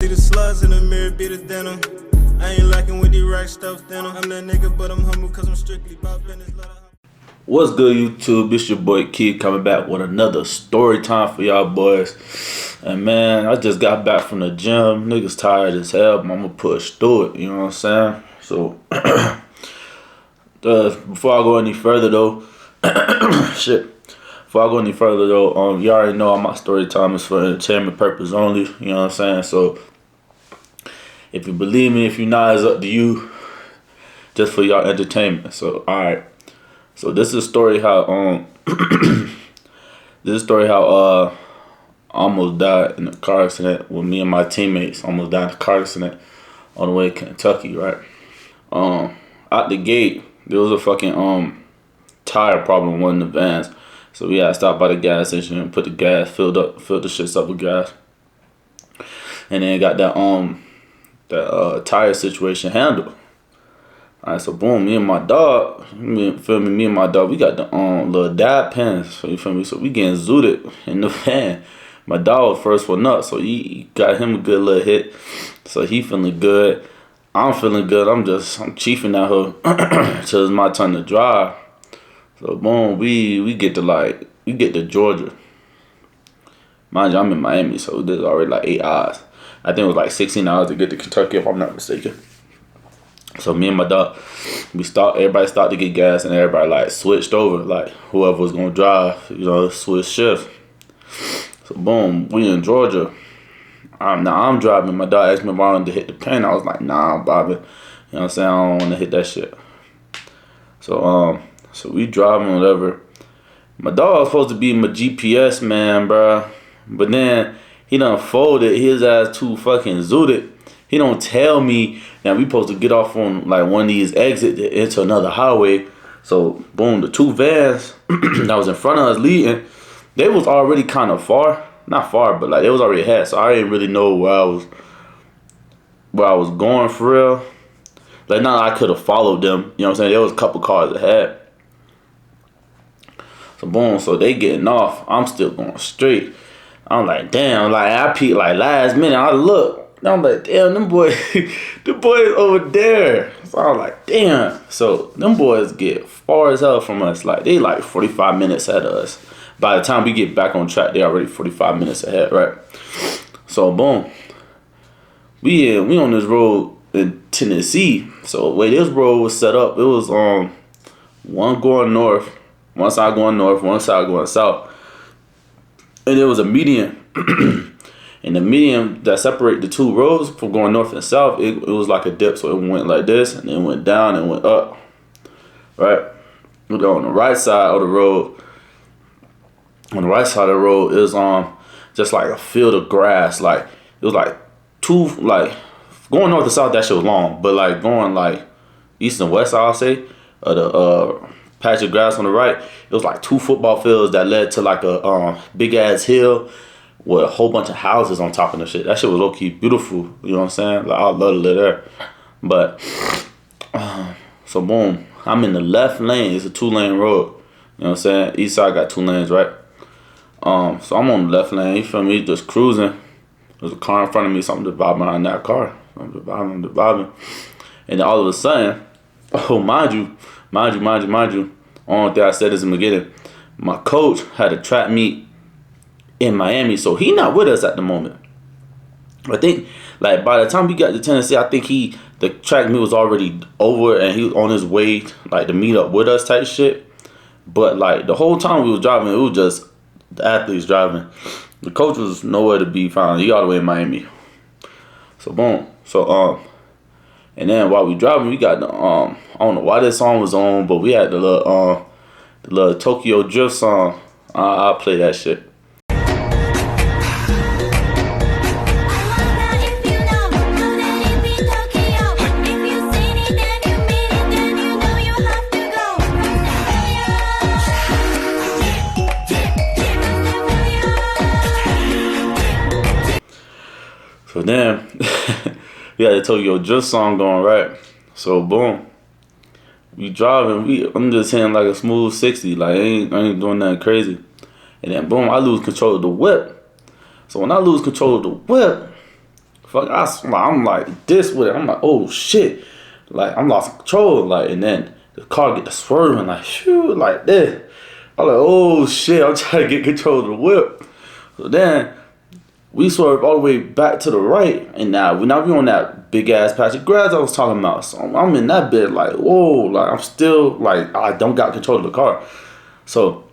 See the slugs in the mirror, be the denim. I ain't lacking with the rack stuff, denim. I'm that nigga, but I'm humble cause I'm strictly about business. What's good, YouTube? It's your boy Kid coming back with another story time for y'all boys. And man, I just got back from the gym. Niggas tired as hell, but I'ma push through it. You know what I'm saying? So, before I go any further though, Before I go any further though, you already know my story time is for entertainment purpose only. You know what I'm saying? So, if you believe me, if you're not, it's up to you. Just for y'all entertainment. So, all right. So this is a story how I almost died in a car accident with me and my teammates. Almost died in a car accident on the way to Kentucky, right? Out the gate there was a fucking tire problem in one of the vans. So we had to stop by the gas station and put the gas, filled the shits up with gas. And then got that tire situation handled. Alright, so boom, me and my dog, we got the little dab pens, you feel me? So we getting zooted in the van. My dog was first one up, so he got him a good little hit. So he feeling good. I'm feeling good. I'm chiefing that hood till it's my turn to drive. So boom, we get to Georgia. Mind you, I'm in Miami, so this is already like 8 hours. I think it was like 16 hours to get to Kentucky, if I'm not mistaken. So me and my dog, everybody stopped to get gas, and everybody like switched over, like whoever was gonna drive, switch shifts. So boom, we in Georgia. I'm driving. My dog asked me if I wanted to hit the pen. I was like, nah, Bobby. You know what I'm saying? I don't want to hit that shit. So we driving, whatever. My dog was supposed to be my GPS man, bruh. But then he done folded. His ass too fucking zooted. He don't tell me that we supposed to get off on like one of these exits into another highway. So boom, the two vans that was in front of us leading, they was already kind of far. Not far, but like they was already ahead. So I didn't really know where I was going for real. Like now I could have followed them. You know what I'm saying? There was a couple cars ahead. So boom, so they getting off. I'm still going straight. I'm like, damn, like I peeked like last minute. I look. I'm like, damn, them boys, the boys over there. So I was like, damn. So them boys get far as hell from us. Like they like 45 minutes ahead of us. By the time we get back on track, they already 45 minutes ahead, right? So boom, we on this road in Tennessee. So the way this road was set up, it was one going north, one side going north, one side going south, and there was a median. And the median that separated the two roads from going north and south, it was like a dip. So it went like this, and then went down and went up, right? On the right side of the road, is just like a field of grass. Like it was like going north and south, that shit was long. But like going like east and west, I'll say, of the patch of grass on the right, it was like 2 football fields that led to like a big ass hill with a whole bunch of houses on top of the shit. That shit was low key beautiful. You know what I'm saying? Like I'd love to live there. But so boom, I'm in the left lane. It's a 2-lane road. You know what I'm saying? East side got 2 lanes, right? So I'm on the left lane. You feel me? Just cruising. There's a car in front of me. Something just bobbing behind that car. I'm just bobbing. And then all of a sudden, mind you. Only thing I said is in the beginning, my coach had a track meet in Miami, so he not with us at the moment. I think like by the time we got to Tennessee, I think the track meet was already over and he was on his way like to meet up with us type shit. But like the whole time we was driving, it was just the athletes driving. The coach was nowhere to be found. He all the way in Miami. So boom. So and then while we driving, we got the I don't know why this song was on, but we had the little Tokyo Drift song. I'll play that shit. So then we had the Tokyo Drift song going, right? So boom, we driving. I'm just hitting like a smooth 60. Like I ain't doing nothing crazy. And then boom, I lose control of the whip. So when I lose control of the whip, Fuck, I'm like this with it. I'm like, oh shit. Like, I'm lost control. Like, and then the car get to swerving, like, shoo, like this. I'm like, oh shit, I'm trying to get control of the whip. So then, we swerve all the way back to the right, and now we on that big ass patch of grass I was talking about. So I'm in that bit, like, whoa, like, I'm still, like, I don't got control of the car. So,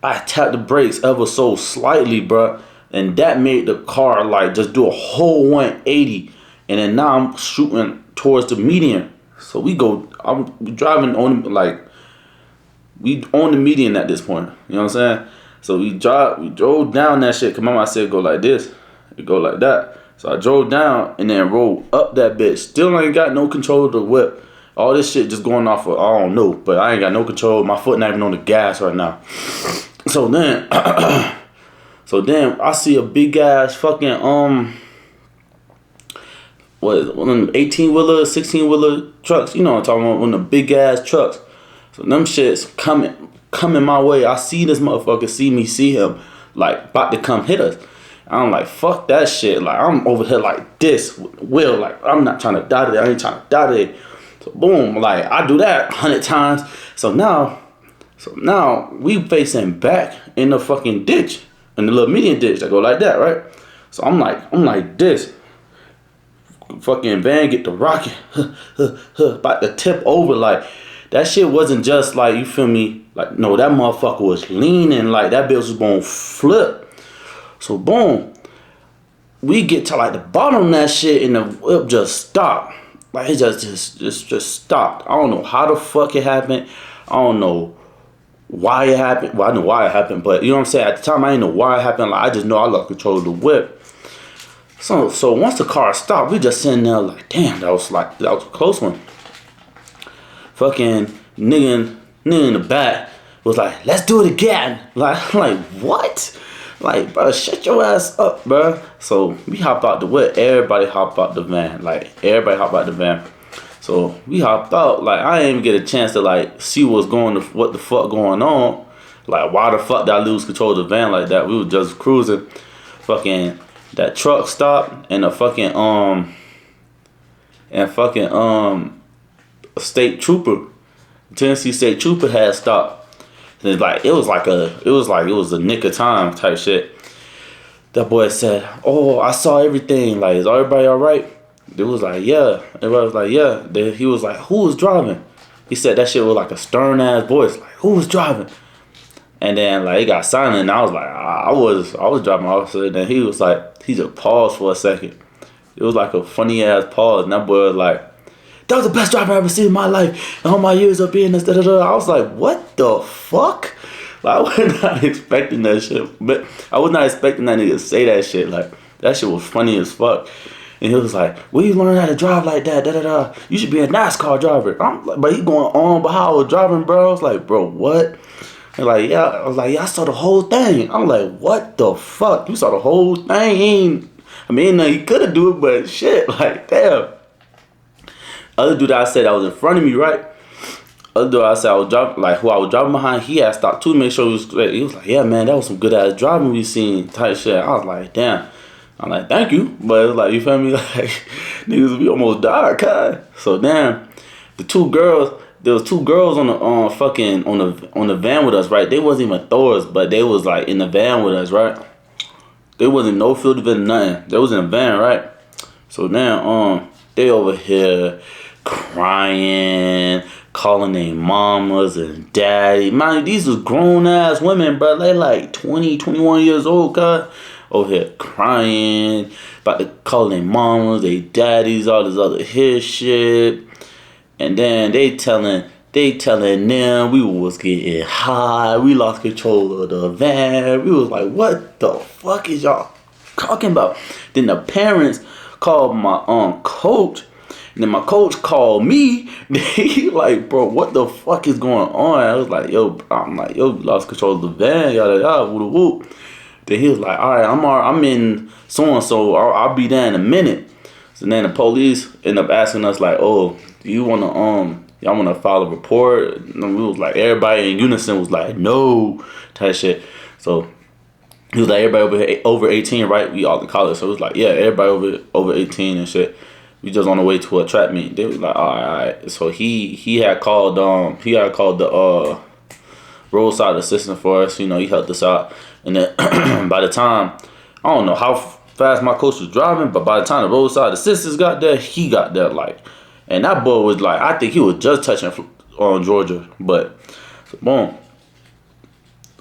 I tapped the brakes ever so slightly, bruh. And that made the car like just do a whole 180. And then now I'm shooting towards the median. So I'm driving on like we on the median at this point. You know what I'm saying? So we drove down that shit. Cause mama said go like this. It go like that. So I drove down and then rolled up that bitch. Still ain't got no control of the whip. All this shit just going off of I don't know, but I ain't got no control. My foot not even on the gas right now. So then I see a big ass fucking what is it, one of them 18-wheeler, 16-wheeler trucks. You know what I'm talking about, one of the big ass trucks. So them shits coming my way. I see this motherfucker see him like about to come hit us. I'm like, fuck that shit. Like, I'm over here like this, Will, like, I'm not trying to die today. I ain't trying to die today. So boom, like, I do that 100 times. So now we facing back in the fucking ditch, in the little median ditch that go like that, right? So I'm like this. Fucking van get the rocket, about to tip over. Like, that shit wasn't just like, you feel me? Like, no, that motherfucker was leaning like that bitch was gonna flip. So boom, we get to like the bottom of that shit and the whip just stopped. Like, it just stopped. I don't know how the fuck it happened. I don't know why it happened. Well, I know why it happened, but you know what I'm saying? At the time, I didn't know why it happened. Like, I just know I lost control of the whip. So once the car stopped, we just sitting there like, damn, that was a close one. Fucking nigga in the back was like, let's do it again. Like, I'm like, what? Like, bro, shut your ass up, bro. So we hopped out the whip. Everybody hopped out the van. Like, everybody hopped out the van. So we hopped out. Like, I didn't even get a chance to like see what the fuck going on. Like, why the fuck did I lose control of the van like that? We were just cruising. Fucking that truck stopped and a state trooper, Tennessee state trooper had stopped. And it was a nick of time type shit. That boy said, "Oh, I saw everything. Like, is everybody all right?" It was like, "Yeah." Everybody was like, "Yeah." Then he was like, "Who was driving?" He said that shit was like a stern ass voice, like, "Who was driving?" And then like it got silent, and I was like, I was driving officer. And then he was like, he just paused for a second. It was like a funny ass pause, and that boy was like, "That was the best driver I ever seen in my life. And all my years of being this, da da da." I was like, what the fuck? Like, I was not expecting that shit. But I was not expecting that nigga to say that shit. Like, that shit was funny as fuck. And he was like, "Where you learn how to drive like that? Da da da. You should be a NASCAR driver." I'm like, but he going on about how I was driving, bro. I was like, bro, what? And like, yeah, I was like, yeah, I saw the whole thing. I'm like, what the fuck? You saw the whole thing? I mean, he could have do it, but shit, like, damn. Other dude I said that was in front of me, right? Other dude I said I was driving, like, who I was driving behind, he had stopped too to make sure he was straight. He was like, "Yeah, man, that was some good ass driving we seen," type shit. I was like, damn. I'm like, thank you. But it was like, you feel me? Like, niggas, we almost died, cuz. So damn, there was two girls on the on the van with us, right? They wasn't even Thors, but they was like in the van with us, right? They wasn't no field event, nothing. They was in a van, right? So now they over here crying, calling their mamas and daddy. Man, these was grown ass women, bro. They like 20, 21 years old, cuz. Over here crying, about to call their mamas, their daddies, all this other his shit. And then they telling them we was getting high, we lost control of the van. We was like, what the fuck is y'all talking about? Then the parents called my coach, and then my coach called me. He like, bro, what the fuck is going on? I was like, yo, we lost control of the van, yada yada, whoop whoop. Then he was like, all right, I'm in so and so, I'll be there in a minute. So then the police end up asking us like, "Oh, do you wanna y'all wanna file a report?" And we was like, everybody in unison was like, "No," type shit. So He was like, everybody over 18, right? We all in college, so it was like, yeah, everybody over 18 and shit. We just on the way to a track meet. They was like, all right. So he had called the roadside assistant for us. You know, he helped us out. And then by the time, I don't know how fast my coach was driving, but by the time the roadside assistants got there, he got there like, and that boy was like, I think he was just touching on Georgia, but so, boom.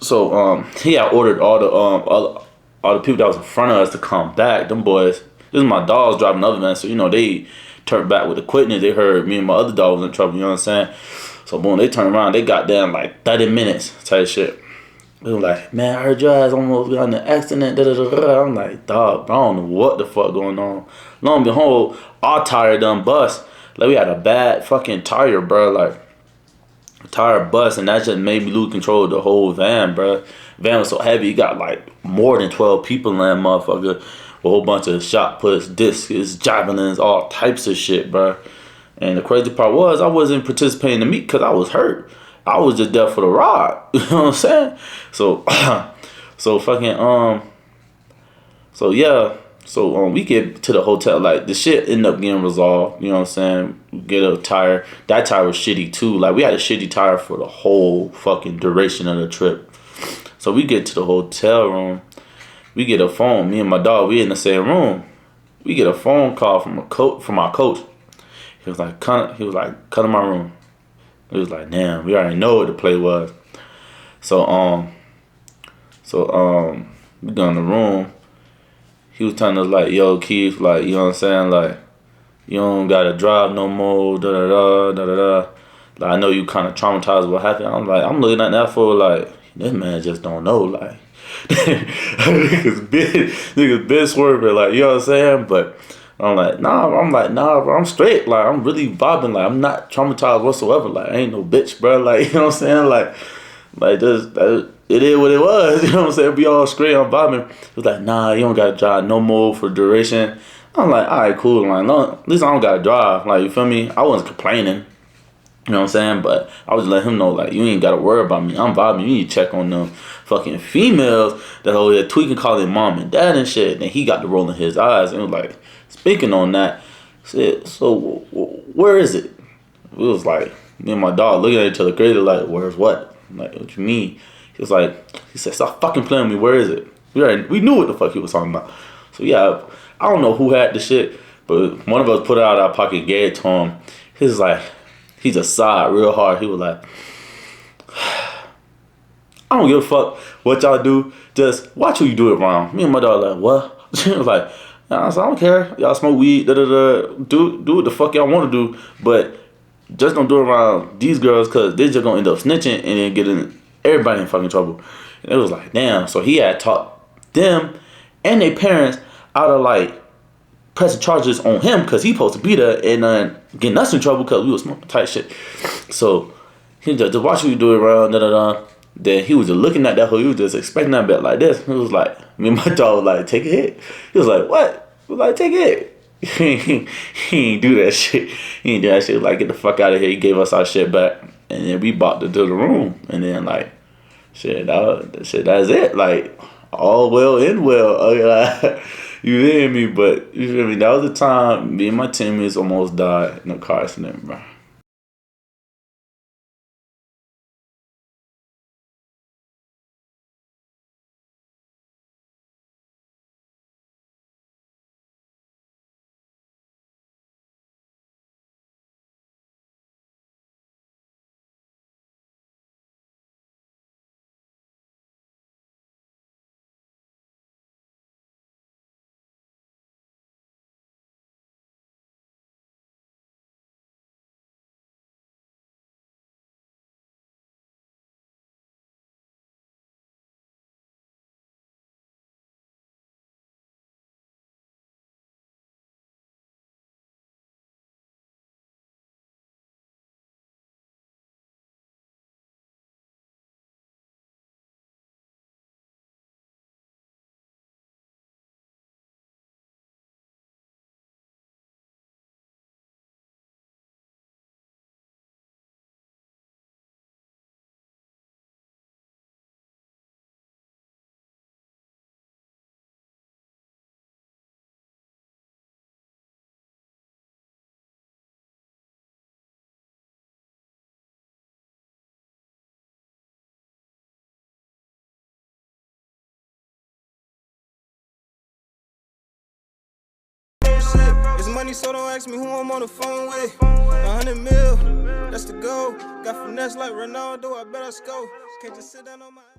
So he had ordered all the people that was in front of us to come back. Them boys, this is my dogs driving the other man, so you know they turned back with the quickness. They heard me and my other dog was in trouble. You know what I'm saying? So boom, they turned around. They got there in like 30 minutes type shit. They were like, man, I heard your ass almost got in an accident. Da, da, da, da. I'm like, dog, bro, I don't know what the fuck going on. Lo and behold, our tire done bust. Like we had a bad fucking tire, bro. Like tire bust, and that just made me lose control of the whole van, bro. Van was so heavy, you got like more than 12 people in that motherfucker. A whole bunch of shot puts, discs, javelins, all types of shit, bro. And the crazy part was I wasn't participating in the meet because I was hurt. I was just there for the ride. You know what I'm saying? So, so fucking so yeah. So we get to the hotel, like the shit ended up getting resolved. You know what I'm saying? We get a tire. That tire was shitty too. Like we had a shitty tire for the whole fucking duration of the trip. So we get to the hotel room. We get a phone. Me and my dog, we in the same room. We get a phone call from our coach. He was like, come to my room. It was like, damn, we already know what the play was. So we go in the room. He was telling us like, yo, Keith, like, you know what I'm saying, like, you don't gotta drive no more, da da da da da da. Like, I know you kind of traumatized what happened. I'm like, I'm looking at that for like, this man just don't know, like, niggas been swerving, like, you know what I'm saying, but. I'm like, nah, bro, I'm straight. Like, I'm really vibing. Like, I'm not traumatized whatsoever. Like, I ain't no bitch, bro. Like, you know what I'm saying? Like it is what it was. You know what I'm saying? Be all straight, I'm vibing. It was like, nah, you don't gotta drive no more for duration. I'm like, all right, cool. Like, no, at least I don't gotta drive. Like, you feel me? I wasn't complaining. You know what I'm saying? But I was letting him know, like, you ain't gotta worry about me. I'm vibing. You need to check on them fucking females that over there tweaking, calling mom and dad and shit. And he got to rolling his eyes and was like, speaking on that, said, so where is it? It was like, me and my dog looking at each other crazy, like, where's what? I'm like, what you mean? He said, stop fucking playing with me. Where is it? We knew what the fuck he was talking about. So yeah, I don't know who had the shit, but one of us put it out of our pocket, gave it to him. He was like, he just sighed real hard. He was like, I don't give a fuck what y'all do. Just watch who you do it wrong. Me and my dog like, what? She was like, nah, I said, I don't care. Y'all smoke weed, da da da. Do what the fuck y'all want to do, but just don't do it around these girls because they just gonna end up snitching and then getting everybody in fucking trouble. And it was like, damn. So he had taught them and their parents out of like pressing charges on him because he supposed to be there and getting us in trouble because we was smoking tight shit. So he just watch what you do it around, da da da. Then he was just looking at that hoe. He was just expecting that bet like this. He was like, me and my dog was like, take a hit. He was like, what? I was like, take a hit. He ain't do that shit. He ain't do that shit. Like, get the fuck out of here. He gave us our shit back. And then we bought to the room. And then, like, that's it. Like, all well and well. You hear me? But, you feel me? That was the time me and my teammates almost died in a car accident, bro. money, so don't ask me who I'm on the phone with. 100 mil, that's the goal. Got finesse like Ronaldo, I bet I score. Can't just sit down on my